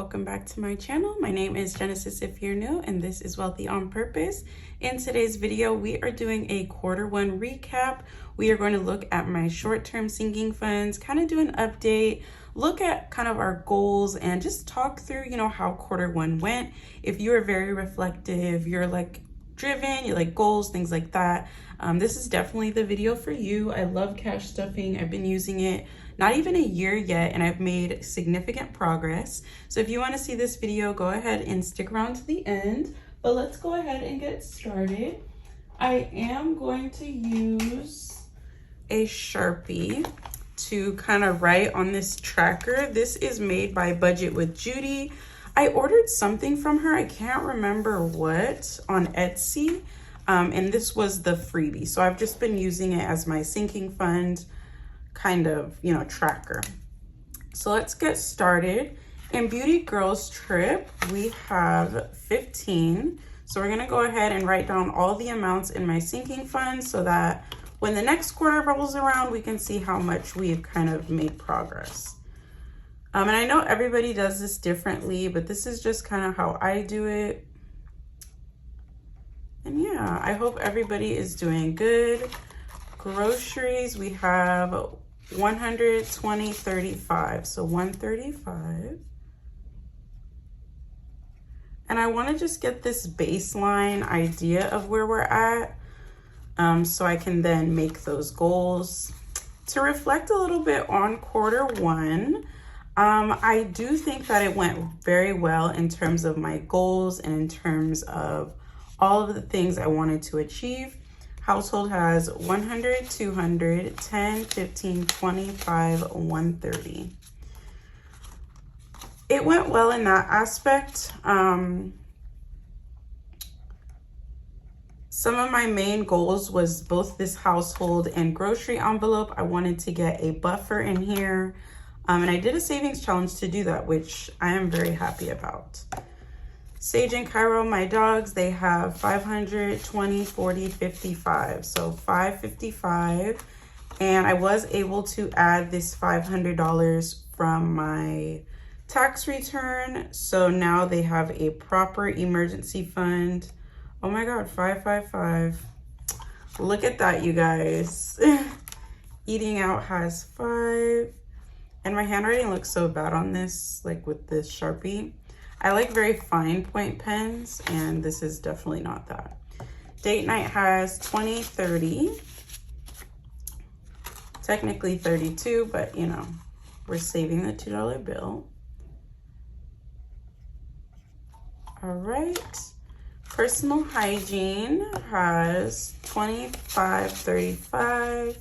welcome back to my channel. My name is Genesis if you're new, and this is Wealthy on Purpose. In today's video, we are doing a Q1 recap. We are going to look at my short-term sinking funds, kind of do an update, look at kind of our goals, and just talk through, how Q1 went. If you're very reflective, you're like driven, you like goals, things like that, this is definitely the video for you. I love cash stuffing. I've been using it not even a year yet, and I've made significant progress. So if you want to see this video, go ahead and stick around to the end. But let's go ahead and get started. I am going to use a Sharpie to kind of write on this tracker. This is made by Budget with Judy. I ordered something from her, I can't remember what, on Etsy, and this was the freebie. So I've just been using it as my sinking fund kind of, tracker. So let's get started. In Beauty Girls Trip, we have 15. So we're gonna go ahead and write down all the amounts in my sinking fund so that when the next quarter rolls around, we can see how much we've kind of made progress. And I know everybody does this differently, but this is just kind of how I do it. And yeah, I hope everybody is doing good. Groceries, we have 120.35, so 135. And I want to just get this baseline idea of where we're at, so I can then make those goals. To reflect a little bit on Q1, I do think that it went very well in terms of my goals and in terms of all of the things I wanted to achieve. Household has 100, 200, 10, 15, 25, 130. It went well in that aspect. Some of my main goals was both this household and grocery envelope. I wanted to get a buffer in here. And I did a savings challenge to do that, which I am very happy about. Sage and Cairo, my dogs, they have 500, 20, 40, 55. So 555. And I was able to add this $500 from my tax return. So now they have a proper emergency fund. Oh my God, 555. Look at that, you guys. Eating out has 5. And my handwriting looks so bad on this, like with this Sharpie. I like very fine point pens, and this is definitely not that. Date night has 20, 30. Technically 32, but we're saving the $2 bill. All right. Personal hygiene has 25, 35.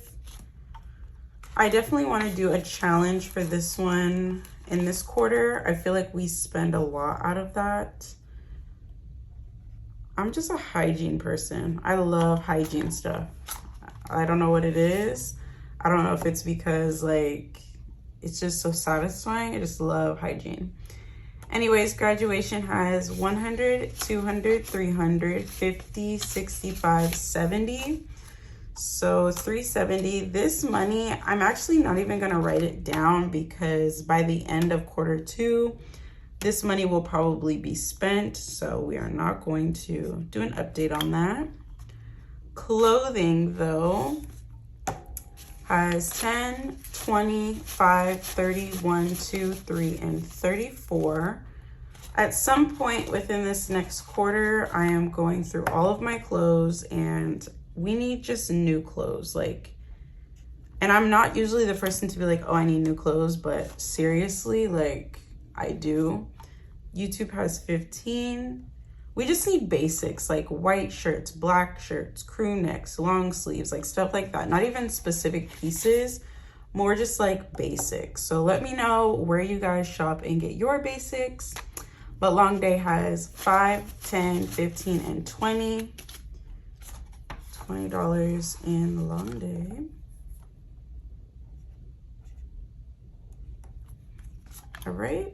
I definitely want to do a challenge for this one in this quarter. I feel like we spend a lot out of that. I'm just a hygiene person. I love hygiene stuff. I don't know what it is. I don't know if it's because it's just so satisfying. I just love hygiene. Anyways, graduation has 100, 200, 300, 50, 65, 70. So 370, this money, I'm actually not even gonna write it down because by the end of Q2, this money will probably be spent. So we are not going to do an update on that. Clothing though, has 10, 25, 31, 2, 3, and 34. At some point within this next quarter, I am going through all of my clothes, and we need just new clothes. And I'm not usually the person to be like, oh, I need new clothes, but seriously, I do. YouTube has 15. We just need basics, like white shirts, black shirts, crew necks, long sleeves, stuff like that. Not even specific pieces, more just basics. So let me know where you guys shop and get your basics. But Long Day has 5, 10, 15, and 20. $20 in the Long Day. All right.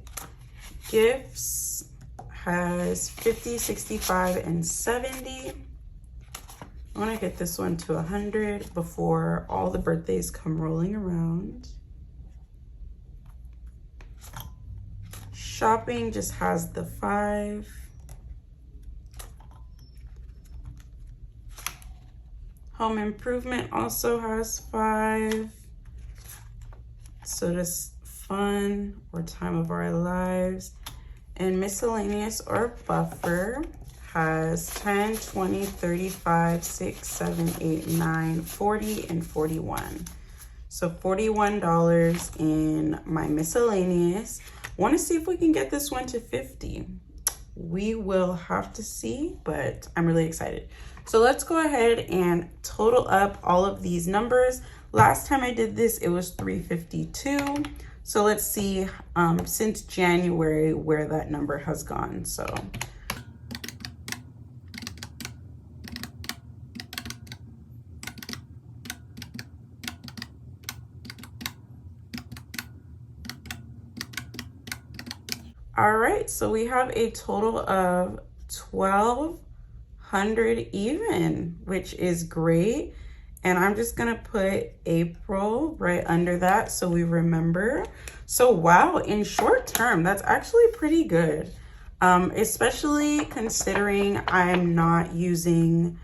Gifts has 50, 65, and 70. I want to get this one to 100 before all the birthdays come rolling around. Shopping just has the 5. Home improvement also has 5. So just fun or time of our lives. And miscellaneous or buffer has 10, 20, 35, 6, 7, 8, 9, 40, and 41. So $41 in my miscellaneous. Want to see if we can get this one to 50. We will have to see, but I'm really excited. So let's go ahead and total up all of these numbers. Last time I did this, it was $352. So let's see since January where that number has gone. So all right, so we have a total of 1,200 even, which is great. And I'm just gonna put April right under that so we remember. So wow, in short term, that's actually pretty good. Especially considering I'm not using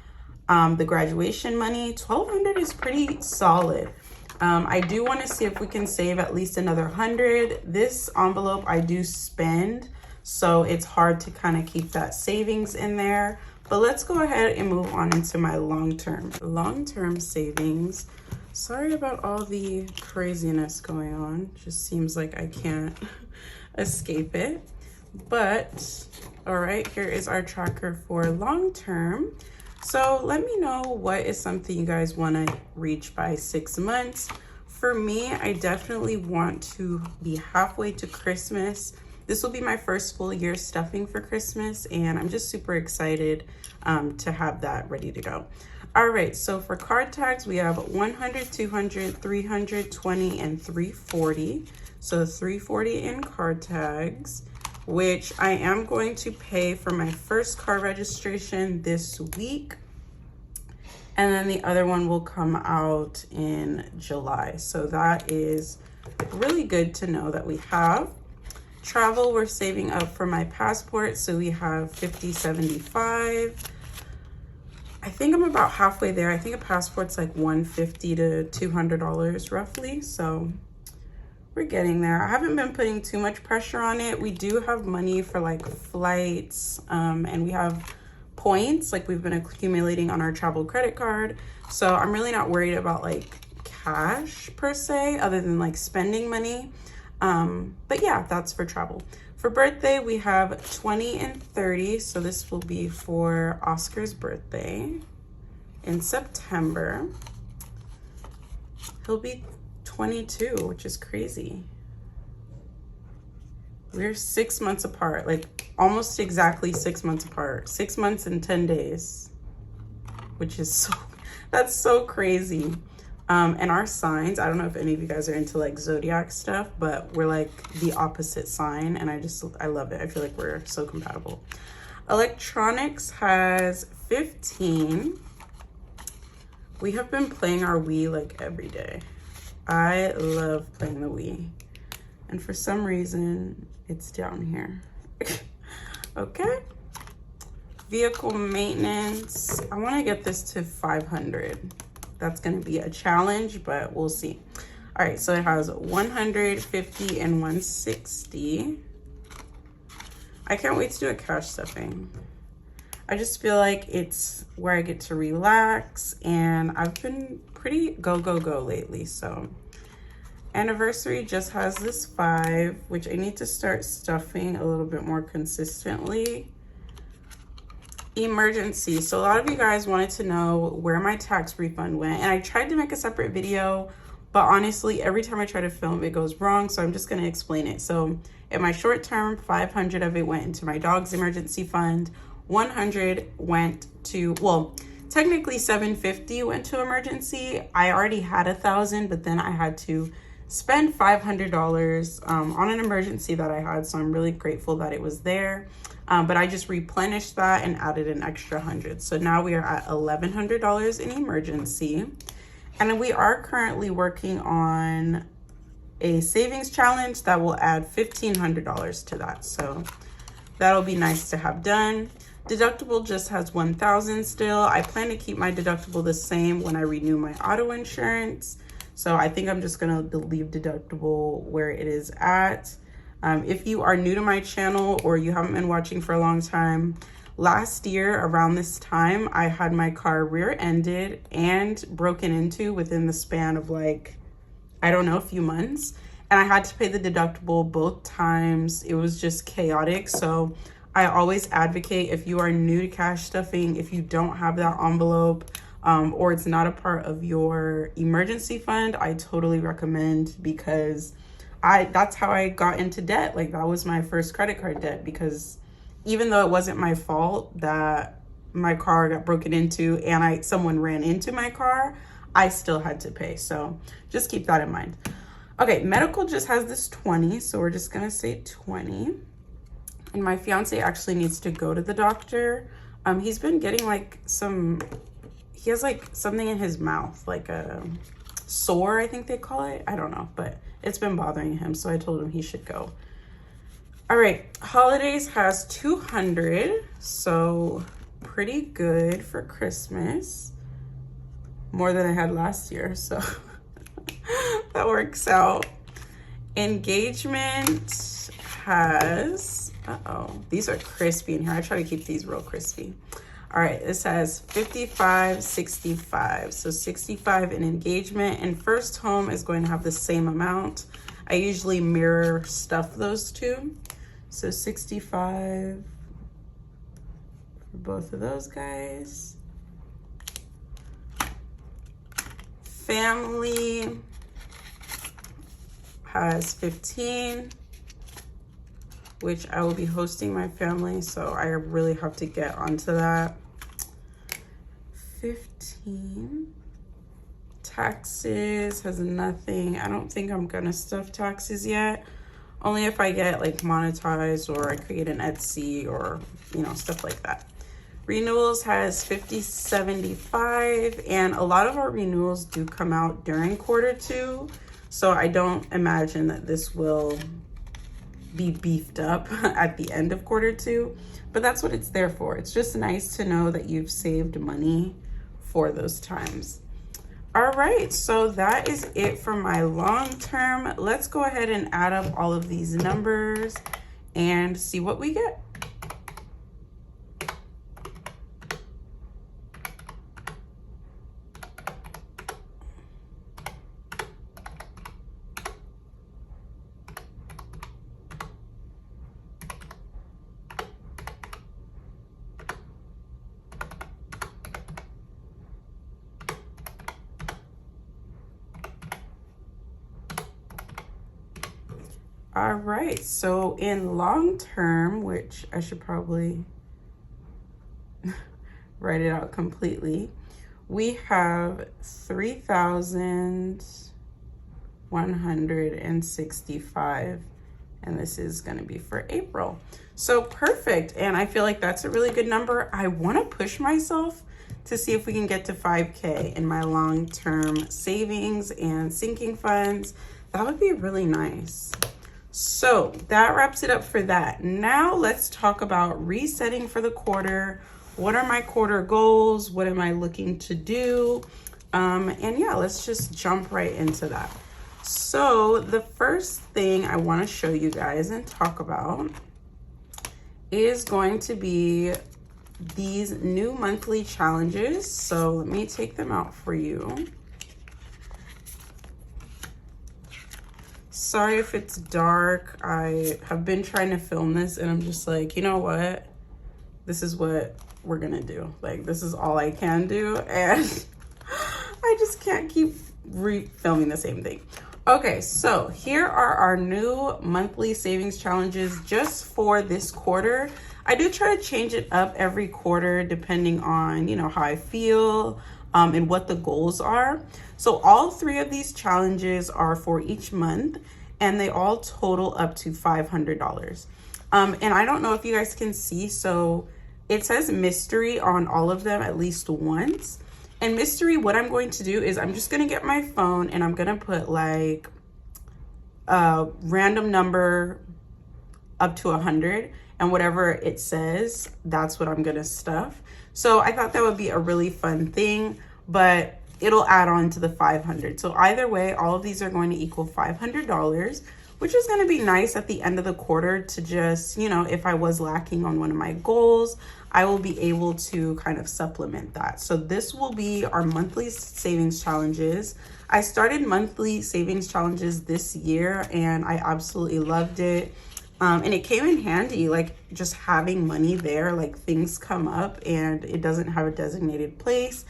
the graduation money. 1,200 is pretty solid. I do want to see if we can save at least another 100. This envelope I do spend, so it's hard to kind of keep that savings in there. But let's go ahead and move on into my long-term savings. Sorry about all the craziness going on. Just seems like I can't escape it. But all right, here is our tracker for long-term. So let me know what is something you guys want to reach by 6 months. For me, I definitely want to be halfway to Christmas. This will be my first full year stuffing for Christmas, and I'm just super excited to have that ready to go. All right, so for card tags, we have 100, 200, 320, and 340. So 340 in card tags, which I am going to pay for my first car registration this week. And then the other one will come out in July. So that is really good to know that we have. Travel, we're saving up for my passport. So we have 50, 75. I think I'm about halfway there. I think a passport's like $150 to $200 roughly. So we're getting there. I haven't been putting too much pressure on it. We do have money for like flights, and we have points like we've been accumulating on our travel credit card. So I'm really not worried about like cash per se, other than like spending money. But yeah, that's for travel. For birthday, we have 20 and 30. So this will be for Oscar's birthday in September. He'll be 22, which is crazy. We're 6 months apart, like almost exactly 6 months apart. 6 months and 10 days, which is that's so crazy. And our signs, I don't know if any of you guys are into like zodiac stuff, but we're like the opposite sign, and I love it. I feel like we're so compatible. Electronics has 15. We have been playing our Wii like every day. I love playing the Wii, and for some reason it's down here. Okay. Vehicle maintenance, I want to get this to 500. That's going to be a challenge, but we'll see. All right, so it has 150 and 160. I can't wait to do a cash stuffing. I just feel like it's where I get to relax, and I've been pretty go lately. So anniversary just has this 5, which I need to start stuffing a little bit more consistently. Emergency, so a lot of you guys wanted to know where my tax refund went, and I tried to make a separate video, but honestly every time I try to film it goes wrong, so I'm just going to explain it. So in my short term, 500 of it went into my dog's emergency fund. 100 went to, well, technically 750 went to emergency. I already had 1,000, but then I had to spend $500 on an emergency that I had, so I'm really grateful that it was there. But I just replenished that and added an extra 100. So now we are at $1,100 in emergency. And we are currently working on a savings challenge that will add $1,500 to that. So that'll be nice to have done. Deductible just has 1,000 still. I plan to keep my deductible the same when I renew my auto insurance. So I think I'm just gonna leave deductible where it is at. If you are new to my channel or you haven't been watching for a long time, last year around this time, I had my car rear-ended and broken into within the span of like, I don't know, a few months. And I had to pay the deductible both times. It was just chaotic. So I always advocate, if you are new to cash stuffing, if you don't have that envelope or it's not a part of your emergency fund, I totally recommend, because that's how I got into debt. Like, that was my first credit card debt, because even though it wasn't my fault that my car got broken into and someone ran into my car, I still had to pay. So just keep that in mind. Okay, medical just has this 20, so we're just gonna say 20. And my fiance actually needs to go to the doctor. He's been getting like he has like something in his mouth, like a sore, I think they call it. I don't know, but it's been bothering him, so I told him he should go. All right, holidays has 200, so pretty good for Christmas. More than I had last year, so that works out. Engagement has, these are crispy in here. I try to keep these real crispy. All right, this has 55, 65. So 65 in engagement, and first home is going to have the same amount. I usually mirror stuff those two. So 65 for both of those guys. Family has 15, which I will be hosting my family, so I really have to get onto that. 15. Taxes has nothing. I don't think I'm gonna stuff taxes yet. Only if I get like monetized or I create an Etsy or, you know, stuff like that. Renewals has 50, 75, and a lot of our renewals do come out during Q2, so I don't imagine that this will be beefed up at the end of Q2, but that's what it's there for. It's just nice to know that you've saved money for those times. All right, so that is it for my long term. Let's go ahead and add up all of these numbers and see what we get. All right, so in long term, which I should probably write it out completely, we have 3,165, and this is going to be for April. So perfect, and I feel like that's a really good number. I want to push myself to see if we can get to 5K in my long-term savings and sinking funds. That would be really nice. So that wraps it up for that. Now let's talk about resetting for the quarter. What are my quarter goals? What am I looking to do? And yeah, let's just jump right into that. So the first thing I want to show you guys and talk about is going to be these new monthly challenges. So let me take them out for you. Sorry if it's dark. I have been trying to film this and I'm just like, you know what? This is what we're gonna do. Like, this is all I can do, and I just can't keep filming the same thing. Okay, so here are our new monthly savings challenges just for this quarter. I do try to change it up every quarter depending on, you know, how I feel and what the goals are. So all three of these challenges are for each month, and they all total up to $500. And I don't know if you guys can see, so it says mystery on all of them at least once. And mystery, what I'm going to do is I'm just gonna get my phone and I'm gonna put like a random number up to 100, and whatever it says, that's what I'm gonna stuff. So I thought that would be a really fun thing, but it'll add on to the 500. So either way, all of these are going to equal $500, which is going to be nice at the end of the quarter to just, you know, if I was lacking on one of my goals, I will be able to kind of supplement that. So this will be our monthly savings challenges. I started monthly savings challenges this year and I absolutely loved it. And it came in handy, like just having money there, like things come up and it doesn't have a designated place.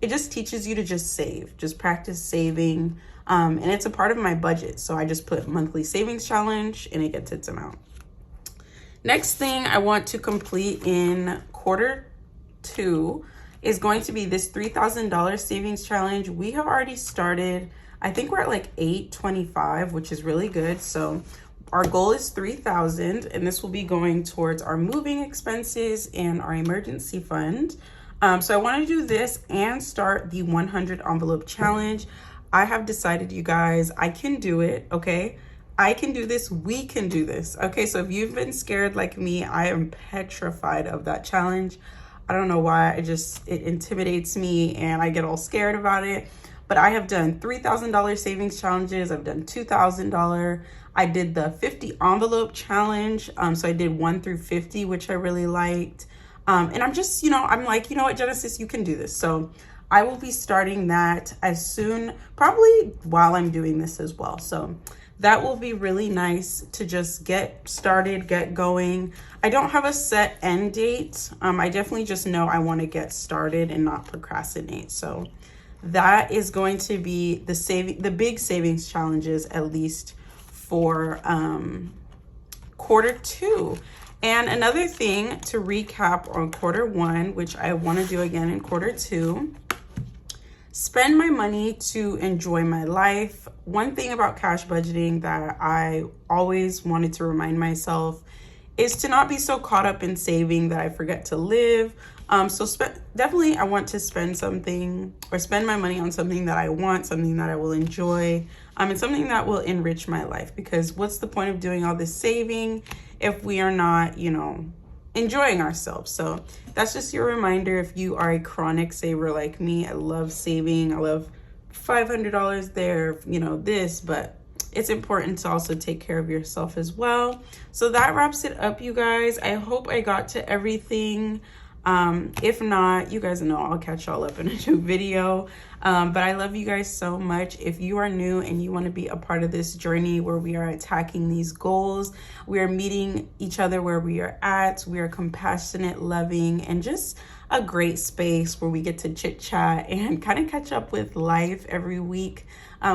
It just teaches you to just save, just practice saving. And it's a part of my budget. So I just put monthly savings challenge and it gets its amount. Next thing I want to complete in quarter 2 is going to be this $3,000 savings challenge. We have already started. I think we're at like $825, which is really good. So our goal is $3,000 and this will be going towards our moving expenses and our emergency fund. So I want to do this and start the 100 envelope challenge. I have decided, you guys, I can do it, okay? I can do this, we can do this, okay? So if you've been scared like me, I am petrified of that challenge. I don't know why, it intimidates me and I get all scared about it. But I have done $3,000 savings challenges, I've done $2,000. I did the 50 envelope challenge, so I did 1 through 50, which I really liked. And I'm just, I'm like, you know what, Genesis, you can do this. So I will be starting that as soon, probably while I'm doing this as well. So that will be really nice to just get started, get going. I don't have a set end date. I definitely just know I want to get started and not procrastinate. So that is going to be the big savings challenges, at least for quarter 2. And another thing to recap on quarter 1, which I want to do again in quarter 2, spend my money to enjoy my life. One thing about cash budgeting that I always wanted to remind myself is to not be so caught up in saving that I forget to live. So definitely I want to spend my money on something that I want, something that I will enjoy, and something that will enrich my life. Because what's the point of doing all this saving if we are not, enjoying ourselves? So that's just your reminder. If you are a chronic saver like me, I love saving. I love $500 there, this, but it's important to also take care of yourself as well. So that wraps it up, you guys. I hope I got to everything. If not, you guys know I'll catch y'all up in a new video. But I love you guys so much. If you are new and you want to be a part of this journey where we are attacking these goals, we are meeting each other where we are at, we are compassionate, loving, and just a great space where we get to chit chat and kind of catch up with life every week.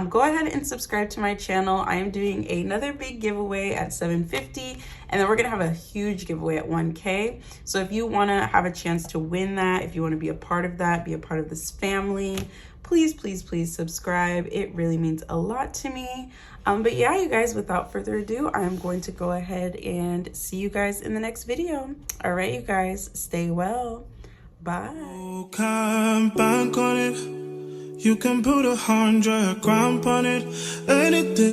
Go ahead and subscribe to my channel. I am doing another big giveaway at 750, and then we're gonna have a huge giveaway at 1K. So if you wanna have a chance to win that, if you wanna be a part of that, be a part of this family, please, please, please subscribe. It really means a lot to me. But yeah, you guys, without further ado, I'm going to go ahead and see you guys in the next video. All right, you guys, stay well. Bye. Come back on it. You can put 100 grand on it. Anything.